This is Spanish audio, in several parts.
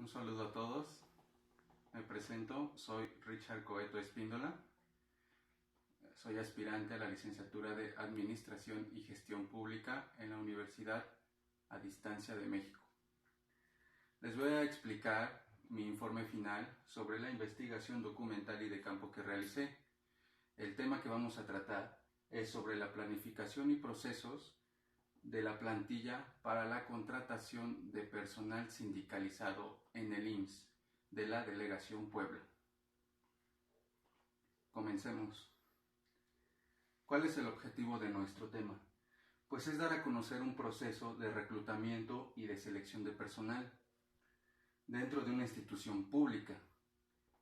Un saludo a todos. Me presento, soy Richard Coeto Espíndola. Soy aspirante a la licenciatura de Administración y Gestión Pública en la Universidad a Distancia de México. Les voy a explicar mi informe final sobre la investigación documental y de campo que realicé. El tema que vamos a tratar es sobre la planificación y procesos de la plantilla para la contratación de personal sindicalizado en el IMSS de la Delegación Puebla. Comencemos. ¿Cuál es el objetivo de nuestro tema? Pues es dar a conocer un proceso de reclutamiento y de selección de personal dentro de una institución pública.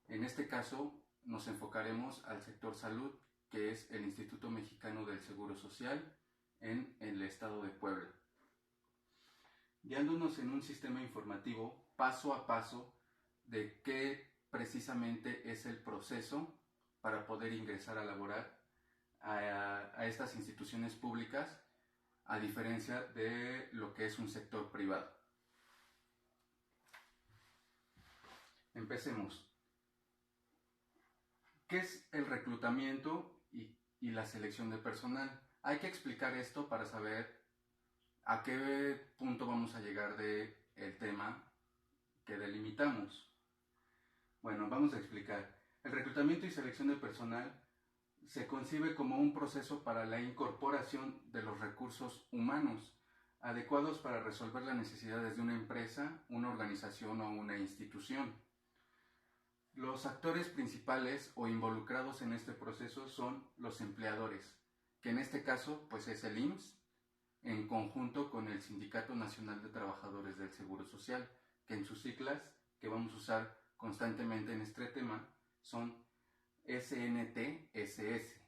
En este caso nos enfocaremos al sector salud, que es el Instituto Mexicano del Seguro Social en el estado de Puebla, guiándonos en un sistema informativo paso a paso de qué precisamente es el proceso para poder ingresar a laborar a estas instituciones públicas, a diferencia de lo que es un sector privado. Empecemos. ¿Qué es el reclutamiento y la selección de personal? Hay que explicar esto para saber a qué punto vamos a llegar del tema que delimitamos. Bueno, vamos a explicar. El reclutamiento y selección de personal se concibe como un proceso para la incorporación de los recursos humanos adecuados para resolver las necesidades de una empresa, una organización o una institución. Los actores principales o involucrados en este proceso son los empleadores, que en este caso pues es el IMSS, en conjunto con el Sindicato Nacional de Trabajadores del Seguro Social, que en sus siglas, que vamos a usar constantemente en este tema, son SNTSS.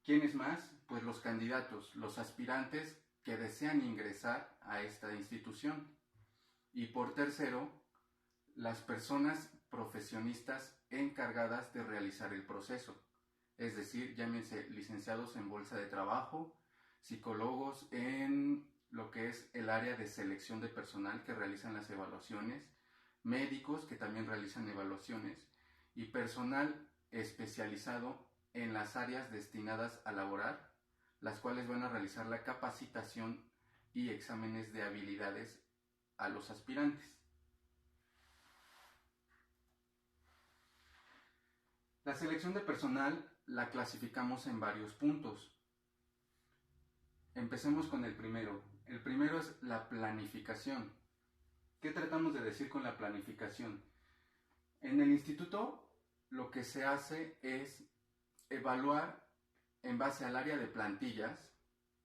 ¿Quiénes más? Pues los candidatos, los aspirantes que desean ingresar a esta institución. Y por tercero, las personas profesionistas encargadas de realizar el proceso, es decir, llámense licenciados en bolsa de trabajo, psicólogos en lo que es el área de selección de personal que realizan las evaluaciones, médicos que también realizan evaluaciones y personal especializado en las áreas destinadas a laborar, las cuales van a realizar la capacitación y exámenes de habilidades a los aspirantes. La selección de personal la clasificamos en varios puntos. Empecemos con el primero. El primero es la planificación. ¿Qué tratamos de decir con la planificación? En el instituto lo que se hace es evaluar en base al área de plantillas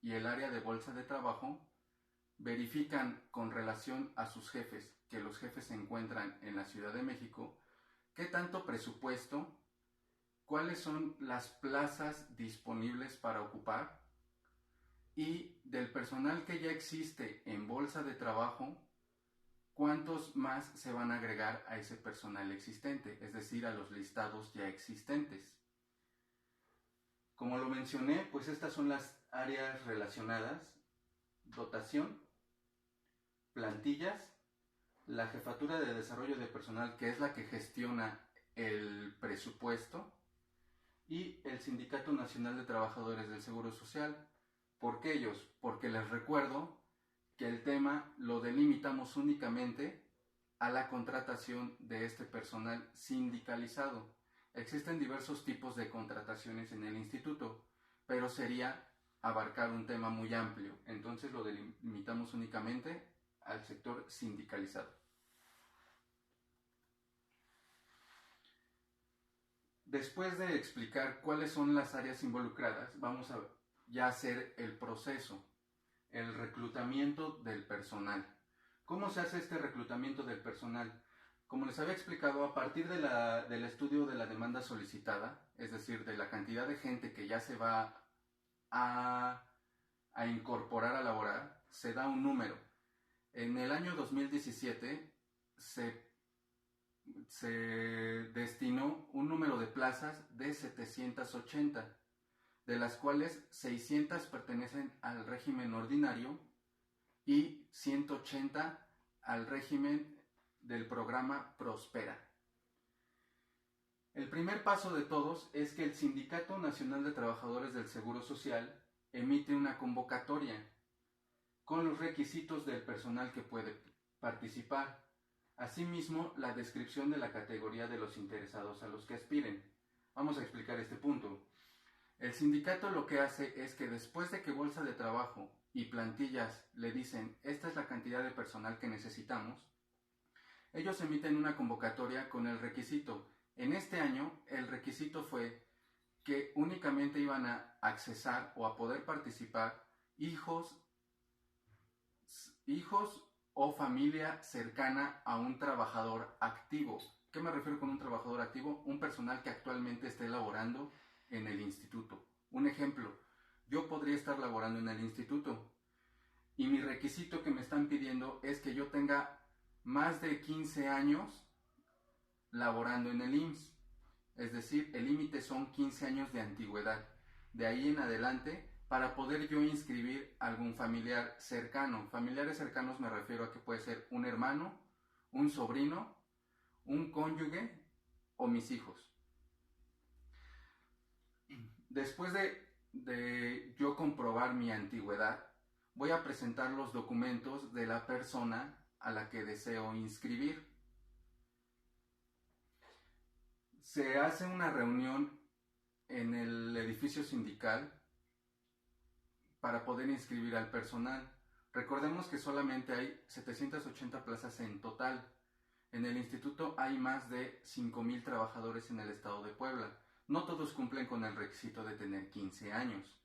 y el área de bolsa de trabajo, verifican con relación a sus jefes, que los jefes se encuentran en la Ciudad de México, qué tanto presupuesto, cuáles son las plazas disponibles para ocupar y del personal que ya existe en bolsa de trabajo, cuántos más se van a agregar a ese personal existente, es decir, a los listados ya existentes. Como lo mencioné, pues estas son las áreas relacionadas: dotación, plantillas, la jefatura de desarrollo de personal, que es la que gestiona el presupuesto, y el Sindicato Nacional de Trabajadores del Seguro Social. ¿Por qué ellos? Porque les recuerdo que el tema lo delimitamos únicamente a la contratación de este personal sindicalizado. Existen diversos tipos de contrataciones en el instituto, pero sería abarcar un tema muy amplio, entonces lo delimitamos únicamente al sector sindicalizado. Después de explicar cuáles son las áreas involucradas, vamos a ya hacer el proceso, el reclutamiento del personal. ¿Cómo se hace este reclutamiento del personal? Como les había explicado, a partir del estudio de la demanda solicitada, es decir, de la cantidad de gente que ya se va a incorporar a laborar, se da un número. En el año 2017 se destinó un número de plazas de 780, de las cuales 600 pertenecen al régimen ordinario y 180 al régimen del programa Prospera. El primer paso de todos es que el Sindicato Nacional de Trabajadores del Seguro Social emite una convocatoria con los requisitos del personal que puede participar. Asimismo, la descripción de la categoría de los interesados a los que aspiren. Vamos a explicar este punto. El sindicato lo que hace es que después de que Bolsa de Trabajo y plantillas le dicen esta es la cantidad de personal que necesitamos, ellos emiten una convocatoria con el requisito. En este año el requisito fue que únicamente iban a accesar o a poder participar hijos o familia cercana a un trabajador activo. ¿Qué me refiero con un trabajador activo? Un personal que actualmente esté laborando en el instituto. Un ejemplo, yo podría estar laborando en el instituto y mi requisito que me están pidiendo es que yo tenga más de 15 años laborando en el IMSS. Es decir, el límite son 15 años de antigüedad. De ahí en adelante, para poder yo inscribir algún familiar cercano. Familiares cercanos me refiero a que puede ser un hermano, un sobrino, un cónyuge o mis hijos. Después de yo comprobar mi antigüedad, voy a presentar los documentos de la persona a la que deseo inscribir. Se hace una reunión en el edificio sindical para poder inscribir al personal. Recordemos que solamente hay 780 plazas en total. En el instituto hay más de 5,000 trabajadores en el estado de Puebla. No todos cumplen con el requisito de tener 15 años,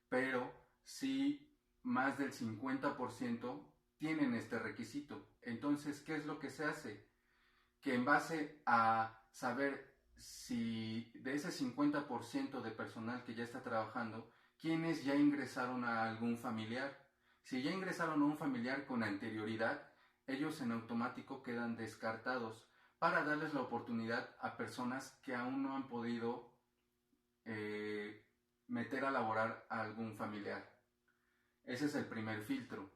pero sí más del 50% tienen este requisito. Entonces, ¿qué es lo que se hace? Que en base a saber si de ese 50% de personal que ya está trabajando, ¿quiénes ya ingresaron a algún familiar? Si ya ingresaron a un familiar con anterioridad, ellos en automático quedan descartados para darles la oportunidad a personas que aún no han podido meter a laborar a algún familiar. Ese es el primer filtro.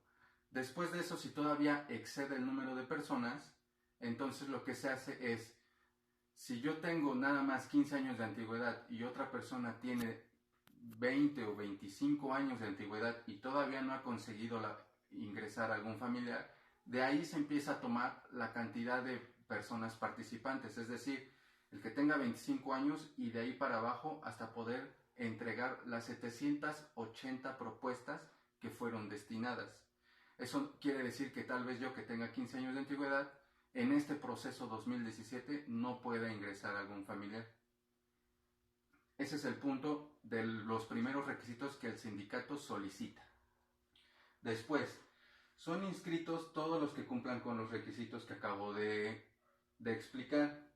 Después de eso, si todavía excede el número de personas, entonces lo que se hace es, si yo tengo nada más 15 años de antigüedad y otra persona tiene 20 o 25 años de antigüedad y todavía no ha conseguido ingresar a algún familiar, de ahí se empieza a tomar la cantidad de personas participantes, es decir, el que tenga 25 años y de ahí para abajo hasta poder entregar las 780 propuestas que fueron destinadas. Eso quiere decir que tal vez yo que tenga 15 años de antigüedad, en este proceso 2017 no pueda ingresar a algún familiar. Ese es el punto de los primeros requisitos que el sindicato solicita. Después, son inscritos todos los que cumplan con los requisitos que acabo de explicar.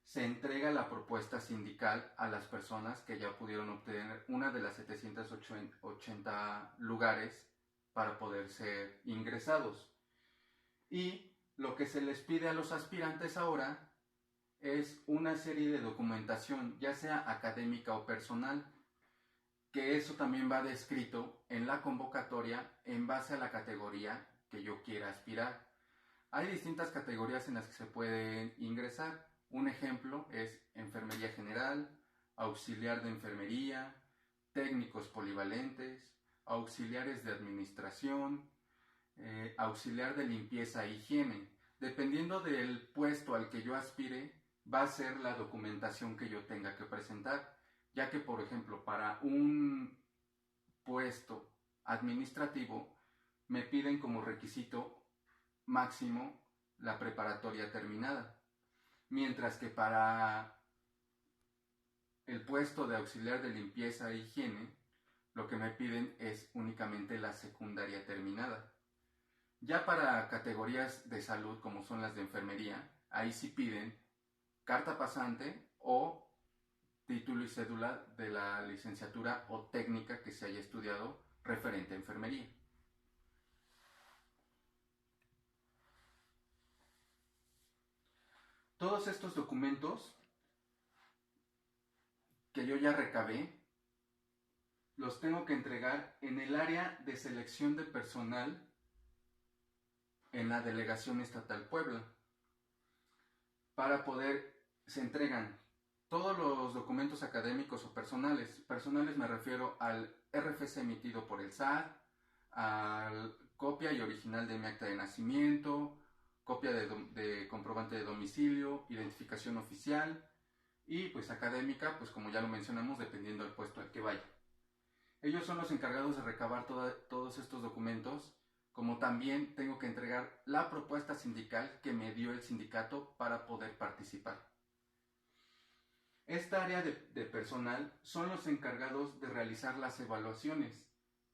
Se entrega la propuesta sindical a las personas que ya pudieron obtener una de las 780 lugares para poder ser ingresados. Y lo que se les pide a los aspirantes ahora es una serie de documentación, ya sea académica o personal, que eso también va descrito en la convocatoria en base a la categoría que yo quiera aspirar. Hay distintas categorías en las que se pueden ingresar. Un ejemplo es enfermería general, auxiliar de enfermería, técnicos polivalentes, auxiliares de administración, auxiliar de limpieza e higiene. Dependiendo del puesto al que yo aspire, va a ser la documentación que yo tenga que presentar, ya que, por ejemplo, para un puesto administrativo me piden como requisito máximo la preparatoria terminada, mientras que para el puesto de auxiliar de limpieza e higiene lo que me piden es únicamente la secundaria terminada. Ya para categorías de salud como son las de enfermería, ahí sí piden carta pasante o título y cédula de la licenciatura o técnica que se haya estudiado referente a enfermería. Todos estos documentos que yo ya recabé, los tengo que entregar en el área de selección de personal en la Delegación Estatal Puebla. para poder, se entregan todos los documentos académicos o personales. Personales me refiero al RFC emitido por el SAT, a copia y original de mi acta de nacimiento, copia de comprobante de domicilio, identificación oficial y pues académica, pues como ya lo mencionamos, dependiendo del puesto al que vaya. Ellos son los encargados de recabar todos estos documentos, como también tengo que entregar la propuesta sindical que me dio el sindicato para poder participar. Esta área de personal son los encargados de realizar las evaluaciones,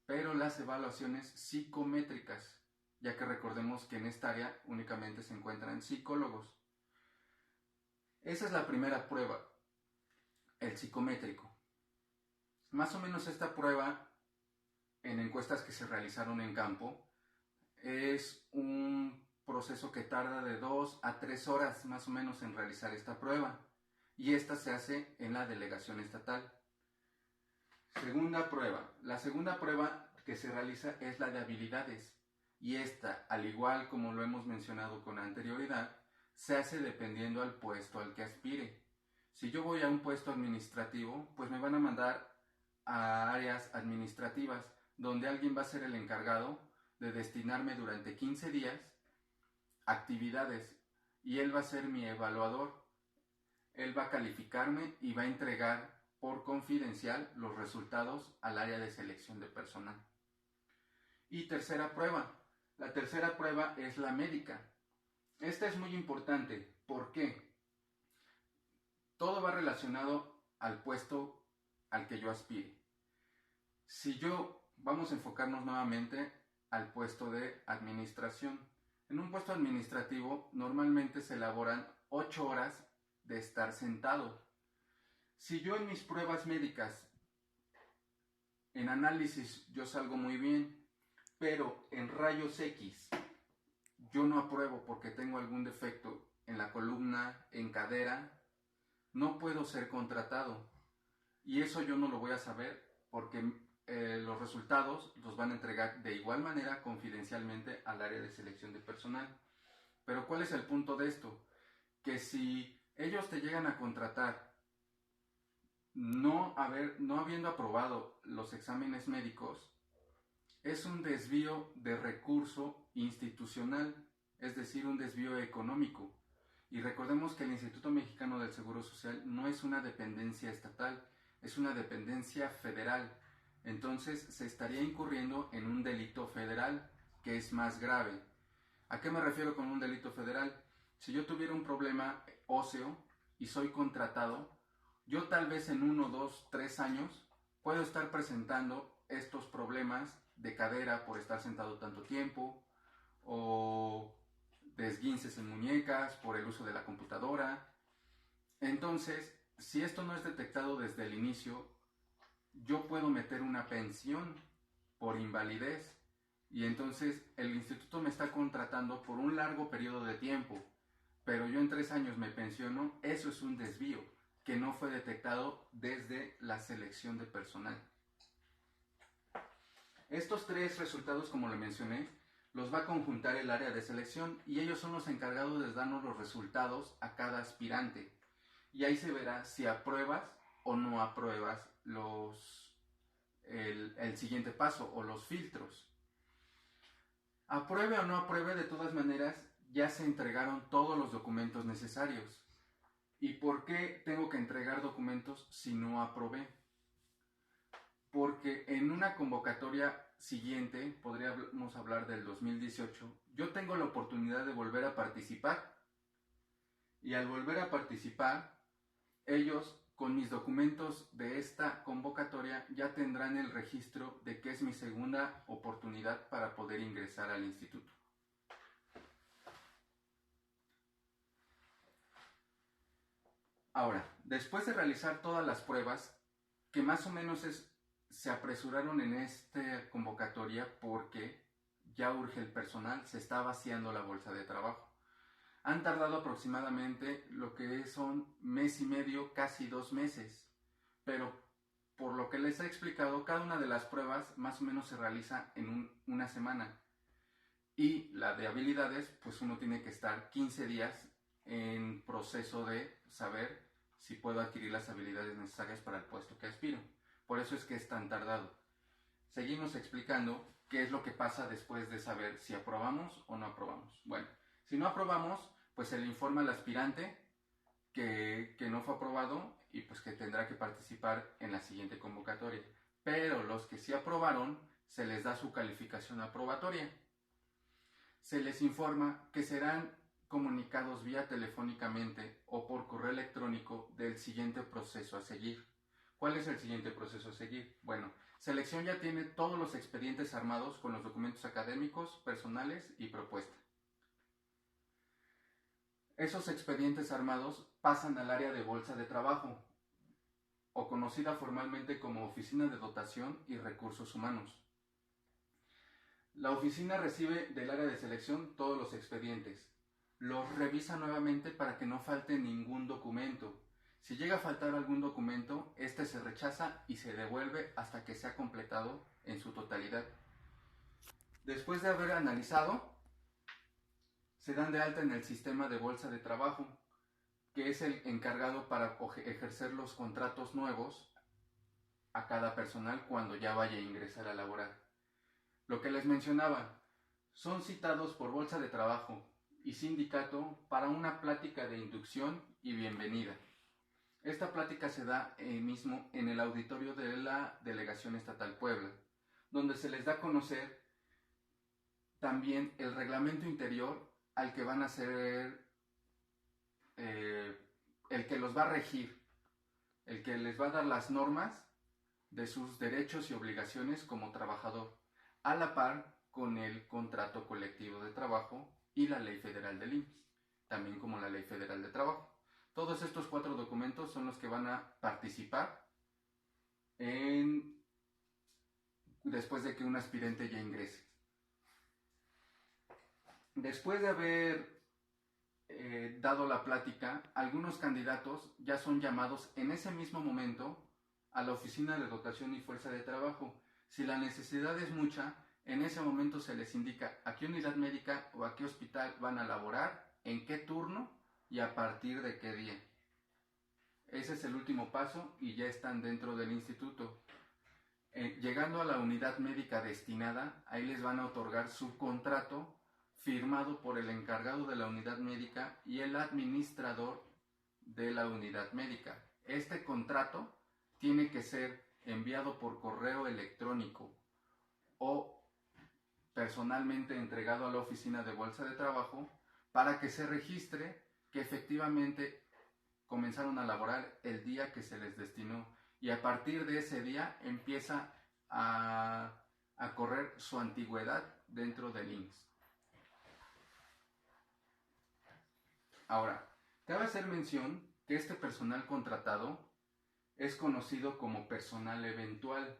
pero las evaluaciones psicométricas, ya que recordemos que en esta área únicamente se encuentran psicólogos. Esa es la primera prueba, el psicométrico. Más o menos esta prueba, en encuestas que se realizaron en campo, es un proceso que tarda de 2 a 3 horas más o menos en realizar esta prueba, y esta se hace en la delegación estatal. Segunda prueba. La segunda prueba que se realiza es la de habilidades, y esta, al igual como lo hemos mencionado con anterioridad, se hace dependiendo al puesto al que aspire. Si yo voy a un puesto administrativo, pues me van a mandar a áreas administrativas, donde alguien va a ser el encargado de destinarme durante 15 días actividades, y él va a ser mi evaluador. Él va a calificarme y va a entregar por confidencial los resultados al área de selección de personal. Y tercera prueba. La tercera prueba es la médica. Esta es muy importante. ¿Por qué? Todo va relacionado al puesto al que yo aspire. Vamos a enfocarnos nuevamente al puesto de administración. En un puesto administrativo normalmente se elaboran 8 horas de estar sentado. Si yo en mis pruebas médicas, en análisis, yo salgo muy bien, pero en rayos X yo no apruebo porque tengo algún defecto en la columna, en cadera, no puedo ser contratado. Y eso yo no lo voy a saber porque los resultados los van a entregar de igual manera confidencialmente al área de selección de personal. Pero ¿cuál es el punto de esto? Que si ellos te llegan a contratar no habiendo aprobado los exámenes médicos, es un desvío de recurso institucional, es decir, un desvío económico. Y recordemos que el Instituto Mexicano del Seguro Social no es una dependencia estatal, es una dependencia federal. Entonces se estaría incurriendo en un delito federal que es más grave. ¿A qué me refiero con un delito federal? Si yo tuviera un problema óseo y soy contratado, yo tal vez en 1, 2, 3 años puedo estar presentando estos problemas de cadera por estar sentado tanto tiempo, o de esguinces en muñecas por el uso de la computadora. Entonces, si esto no es detectado desde el inicio, yo puedo meter una pensión por invalidez, y entonces el instituto me está contratando por un largo periodo de tiempo, pero yo en 3 años me pensiono. Eso es un desvío que no fue detectado desde la selección de personal. Estos 3 resultados, como lo mencioné, los va a conjuntar el área de selección, y ellos son los encargados de darnos los resultados a cada aspirante. Y ahí se verá si apruebas o no apruebas el siguiente paso o los filtros. Apruebe o no apruebe, de todas maneras ya se entregaron todos los documentos necesarios. ¿Y por qué tengo que entregar documentos si no aprobé? Porque en una convocatoria siguiente, podríamos hablar del 2018, yo tengo la oportunidad de volver a participar. Y al volver a participar, ellos con mis documentos de esta convocatoria ya tendrán el registro de que es mi segunda oportunidad para poder ingresar al instituto. Ahora, después de realizar todas las pruebas, que más o menos se apresuraron en esta convocatoria porque ya urge el personal, se está vaciando la bolsa de trabajo. Han tardado aproximadamente lo que son 1 mes y medio, casi 2 meses, pero por lo que les he explicado, cada una de las pruebas más o menos se realiza en una semana, y la de habilidades, pues uno tiene que estar 15 días en proceso de saber si puedo adquirir las habilidades necesarias para el puesto que aspiro. Por eso es que es tan tardado. Seguimos explicando qué es lo que pasa después de saber si aprobamos o no aprobamos. Bueno, si no aprobamos, pues se le informa al aspirante que no fue aprobado y pues que tendrá que participar en la siguiente convocatoria. Pero los que sí aprobaron, se les da su calificación aprobatoria. Se les informa que serán comunicados vía telefónicamente o por correo electrónico del siguiente proceso a seguir. ¿Cuál es el siguiente proceso a seguir? Bueno, selección ya tiene todos los expedientes armados con los documentos académicos, personales y propuesta. Esos expedientes armados pasan al área de bolsa de trabajo, o conocida formalmente como Oficina de Dotación y Recursos Humanos. La oficina recibe del área de selección todos los expedientes. Los revisa nuevamente para que no falte ningún documento. Si llega a faltar algún documento, este se rechaza y se devuelve hasta que sea completado en su totalidad. Después de haber analizado, se dan de alta en el sistema de bolsa de trabajo, que es el encargado para ejercer los contratos nuevos a cada personal cuando ya vaya a ingresar a laborar. Lo que les mencionaba, son citados por bolsa de trabajo y sindicato para una plática de inducción y bienvenida. Esta plática se da mismo en el auditorio de la Delegación Estatal Puebla, donde se les da a conocer también el reglamento interior al que van a ser el que los va a regir, el que les va a dar las normas de sus derechos y obligaciones como trabajador, a la par con el contrato colectivo de trabajo y la ley federal del IMSS, también como la ley federal de trabajo. Todos estos 4 documentos son los que van a participar después de que un aspirante ya ingrese. Después de haber dado la plática, algunos candidatos ya son llamados en ese mismo momento a la Oficina de Dotación y Fuerza de Trabajo. Si la necesidad es mucha, en ese momento se les indica a qué unidad médica o a qué hospital van a laborar, en qué turno y a partir de qué día. Ese es el último paso y ya están dentro del instituto. Llegando a la unidad médica destinada, ahí les van a otorgar su contrato firmado por el encargado de la unidad médica y el administrador de la unidad médica. Este contrato tiene que ser enviado por correo electrónico o personalmente entregado a la oficina de bolsa de trabajo para que se registre que efectivamente comenzaron a laborar el día que se les destinó y a partir de ese día empieza a correr su antigüedad dentro del IMSS. Ahora, cabe hacer mención que este personal contratado es conocido como personal eventual.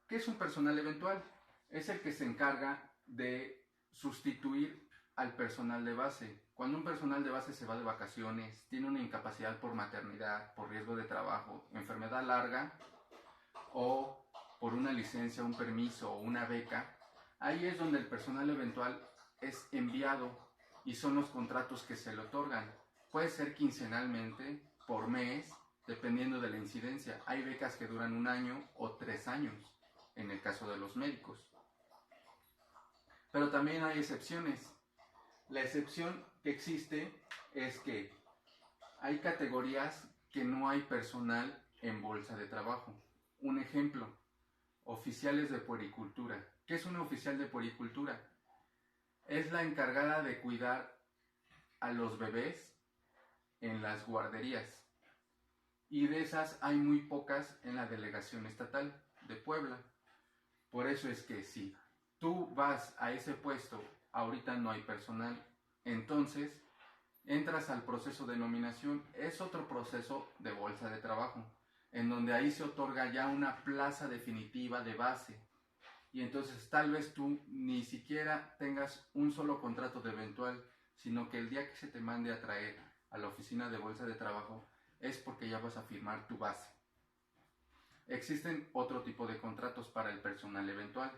¿Qué es un personal eventual? Es el que se encarga de sustituir al personal de base. Cuando un personal de base se va de vacaciones, tiene una incapacidad por maternidad, por riesgo de trabajo, enfermedad larga o por una licencia, un permiso o una beca, ahí es donde el personal eventual es enviado y son los contratos que se le otorgan. Puede ser quincenalmente, por mes, dependiendo de la incidencia. Hay becas que duran 1 año o 3 años, en el caso de los médicos. Pero también hay excepciones. La excepción que existe es que hay categorías que no hay personal en bolsa de trabajo. Un ejemplo, oficiales de puericultura. ¿Qué es un oficial de puericultura? Es la encargada de cuidar a los bebés en las guarderías. Y de esas hay muy pocas en la Delegación Estatal de Puebla. Por eso es que si tú vas a ese puesto, ahorita no hay personal, entonces entras al proceso de nominación. Es otro proceso de bolsa de trabajo, en donde ahí se otorga ya una plaza definitiva de base. Y entonces tal vez tú ni siquiera tengas un solo contrato de eventual, sino que el día que se te mande a traer a la oficina de bolsa de trabajo es porque ya vas a firmar tu base. Existen otro tipo de contratos para el personal eventual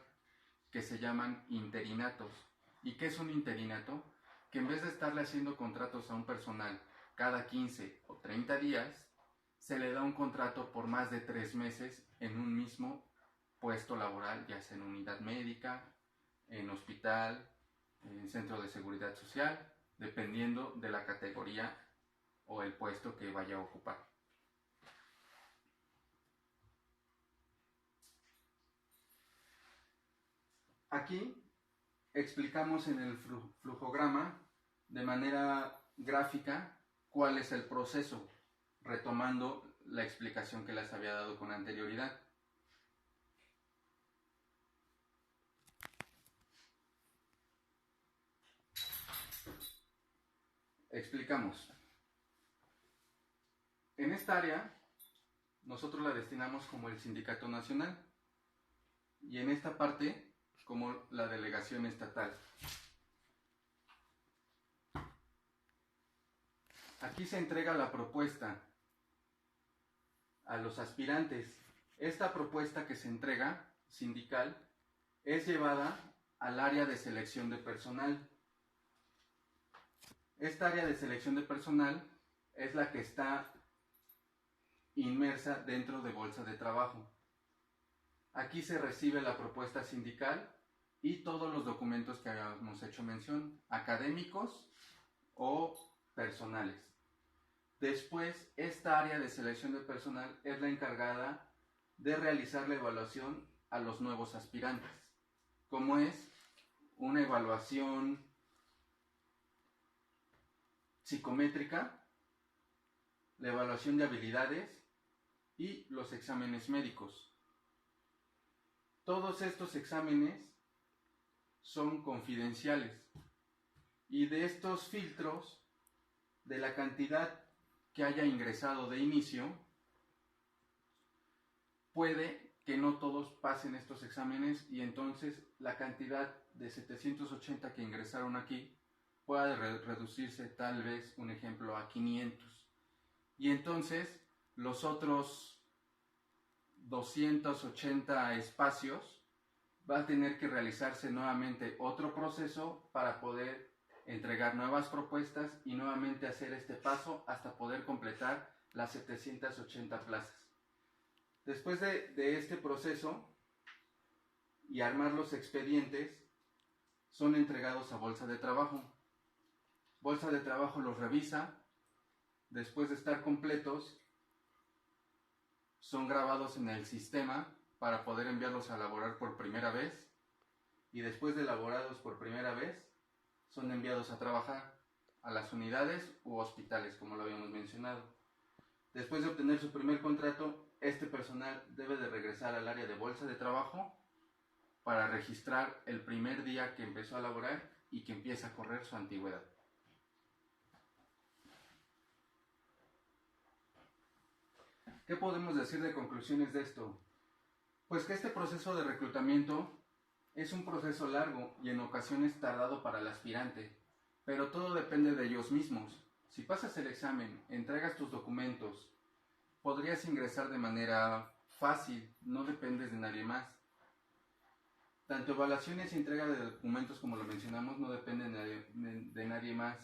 que se llaman interinatos. ¿Y qué es un interinato? que en vez de estarle haciendo contratos a un personal cada 15 o 30 días, se le da un contrato por más de 3 meses en un mismo puesto laboral, ya sea en unidad médica, en hospital, en centro de seguridad social, dependiendo de la categoría o el puesto que vaya a ocupar. Aquí explicamos en el flujograma de manera gráfica cuál es el proceso, retomando la explicación que les había dado con anterioridad. Explicamos. En esta área, nosotros la destinamos como el Sindicato Nacional y en esta parte como la Delegación Estatal. Aquí se entrega la propuesta a los aspirantes. Esta propuesta que se entrega, sindical, es llevada al área de selección de personal. Esta área de selección de personal es la que está inmersa dentro de bolsa de trabajo. Aquí se recibe la propuesta sindical y todos los documentos que habíamos hecho mención, académicos o personales. Después, esta área de selección de personal es la encargada de realizar la evaluación a los nuevos aspirantes, como es una evaluación psicométrica, la evaluación de habilidades y los exámenes médicos. Todos estos exámenes son confidenciales y de estos filtros, de la cantidad que haya ingresado de inicio, puede que no todos pasen estos exámenes y entonces la cantidad de 780 que ingresaron aquí pueda reducirse tal vez, un ejemplo, a 500. Y entonces los otros 280 espacios va a tener que realizarse nuevamente otro proceso para poder entregar nuevas propuestas y nuevamente hacer este paso hasta poder completar las 780 plazas. Después de este proceso y armar los expedientes, son entregados a Bolsa de Trabajo. Bolsa de Trabajo los revisa, después de estar completos, son grabados en el sistema para poder enviarlos a elaborar por primera vez y después de elaborados por primera vez, son enviados a trabajar a las unidades u hospitales, como lo habíamos mencionado. Después de obtener su primer contrato, este personal debe de regresar al área de Bolsa de Trabajo para registrar el primer día que empezó a laborar y que empieza a correr su antigüedad. ¿Qué podemos decir de conclusiones de esto? Pues que este proceso de reclutamiento es un proceso largo y en ocasiones tardado para el aspirante, pero todo depende de ellos mismos. Si pasas el examen, entregas tus documentos, podrías ingresar de manera fácil, no dependes de nadie más. Tanto evaluaciones y entrega de documentos, como lo mencionamos, no dependen de nadie más.